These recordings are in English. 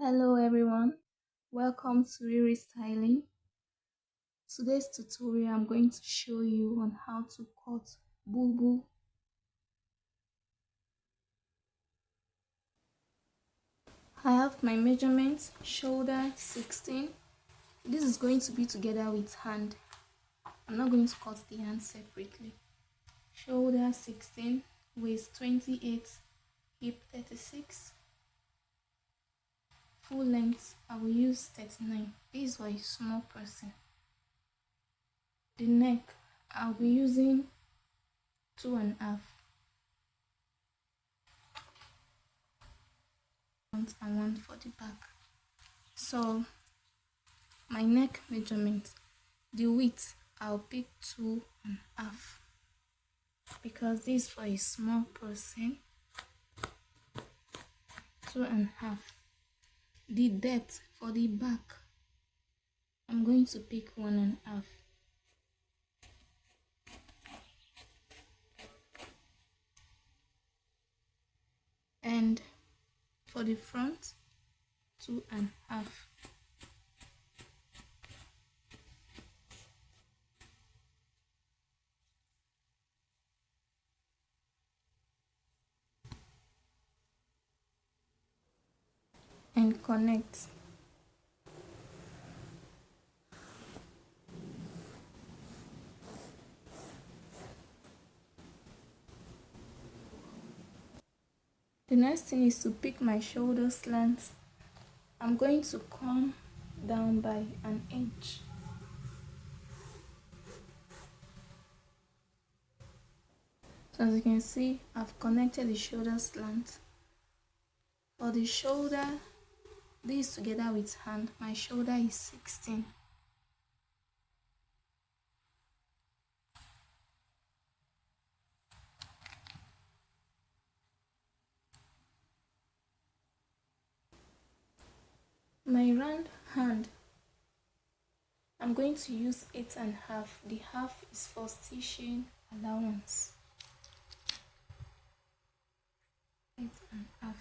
Hello everyone, welcome to Riristylings. Today's tutorial I'm going to show you on how to cut bubu. I have my measurements, shoulder 16. This is going to be together with hand. I'm not going to cut the hand separately. Shoulder 16, waist 28, hip 36. Full length, I will use 39. This is for a small person. The neck, I'll be using 2.5. And one for the back. So my neck measurement, the width, I'll pick 2.5 because this is for a small person. 2.5. The depth for the back, I'm going to pick 1.5. And for the front, 2.5. And connect. The next thing is to pick my shoulder slant. I'm going to come down by an inch. So as you can see, I've connected the shoulder slant. For the shoulder, this together with hand, my shoulder is 16. My round hand, I'm going to use 8.5. The half is for stitching allowance. 8.5.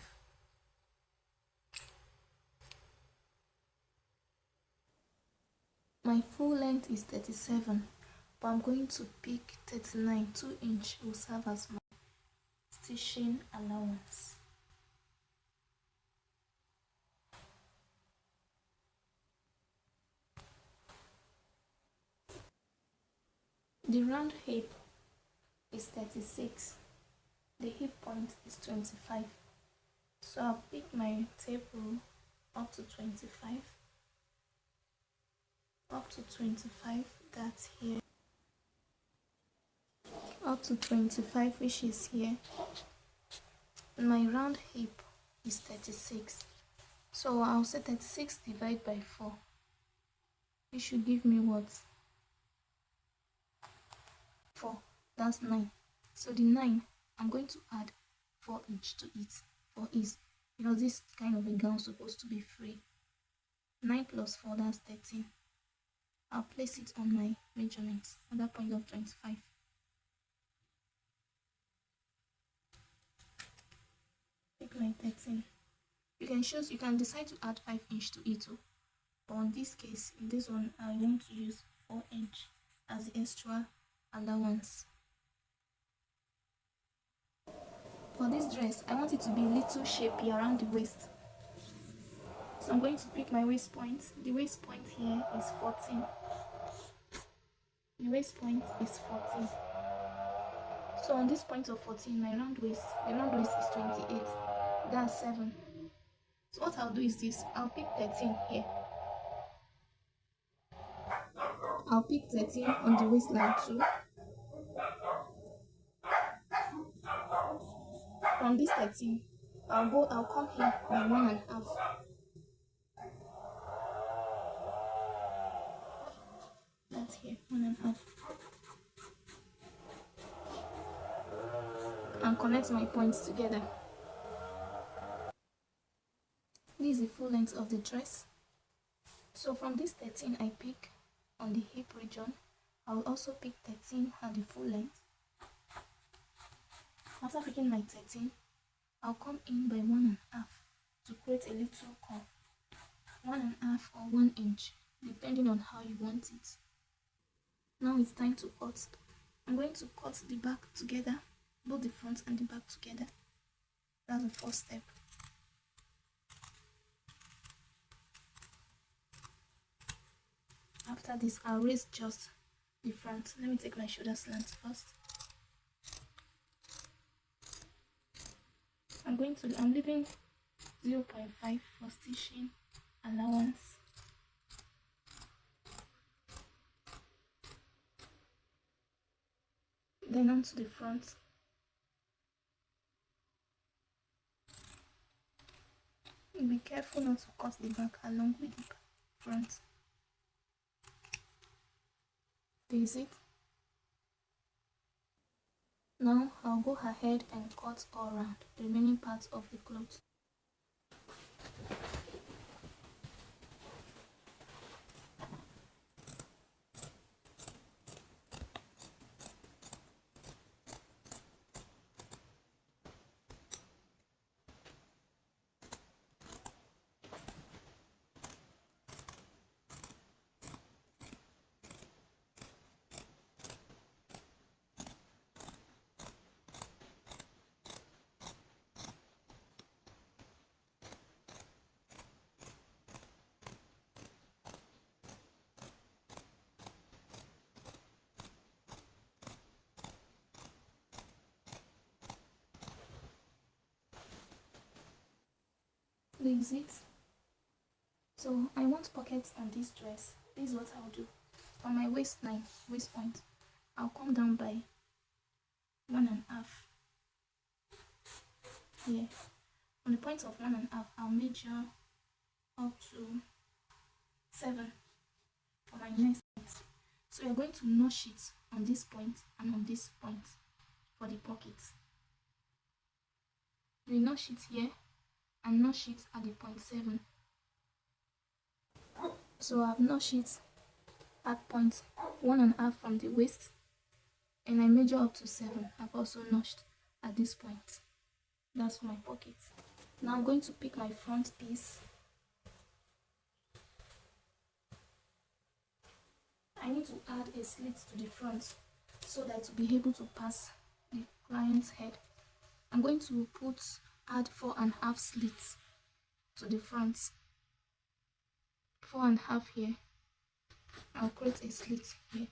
My full length is 37, but I'm going to pick 39. 2 inch will serve as my stitching allowance. The round hip is 36. The hip point is 25. So I'll pick my tape rule up to 25. Up to 25, that's here. Up to 25, which is here. My round hip is 36. So I'll say 36 divided by 4. It should give me what? 4. That's 9. So the 9, I'm going to add 4 inch to it for ease, because this kind of a gown is supposed to be free. 9 plus 4, that's 13. I'll place it on my measurements at that point of 25. Pick my 13. You can decide to add 5 inch to it too. But in this case, in this one, I want to use 4 inch as the extra allowance. For this dress, I want it to be a little shapy around the waist. So I'm going to pick my waist point. The waist point here is 14. The waist point is 14. So on this point of 14, my round waist, the round waist is 28. That's 7. So what I'll do is this. I'll pick 13 here. I'll pick 13 on the waistline too. From this 13, I'll come here by 1.5. That's here, 1.5. And connect my points together. This is the full length of the dress. So from this 13 I pick on the hip region, I will also pick 13 at the full length. After picking my 13, I'll come in by 1.5 to create a little curve. 1.5 or 1 inch, depending on how you want it. Now it's time to cut. I'm going to cut the back together, both the front and the back together. That's the first step. After this, I'll raise just the front. Let me take my shoulder slant first. I'm leaving 0.5 for stitching allowance. Then onto the front. Be careful not to cut the back along with the front. This is it. Now I'll go ahead and cut all around the remaining parts of the clothes. This is it. So I want pockets on this dress. This is what I'll do. On my waist point, I'll come down by 1.5 here. On the point of 1.5, I'll measure up to 7 for my next point. So you're going to notch it on this point and on this point for the pockets. We notch it here and notch it at the point 7. So I've notched it at point 1.5 from the waist, and I measure up to 7. I've also notched at this point. That's for my pocket. Now I'm going to pick my front piece. I need to add a slit to the front so that to be able to pass the client's head. I'm going to add 4.5 slits to the front. 4.5 here. I'll create a slit here.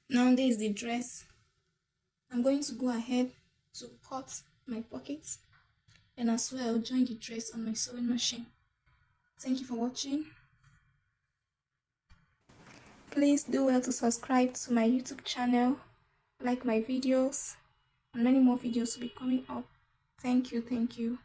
Now this is the dress. I'm going to go ahead to cut my pockets, and as well join the dress on my sewing machine. Thank you for watching. Please do well to subscribe to my YouTube channel, like my videos, and many more videos will be coming up. Thank you.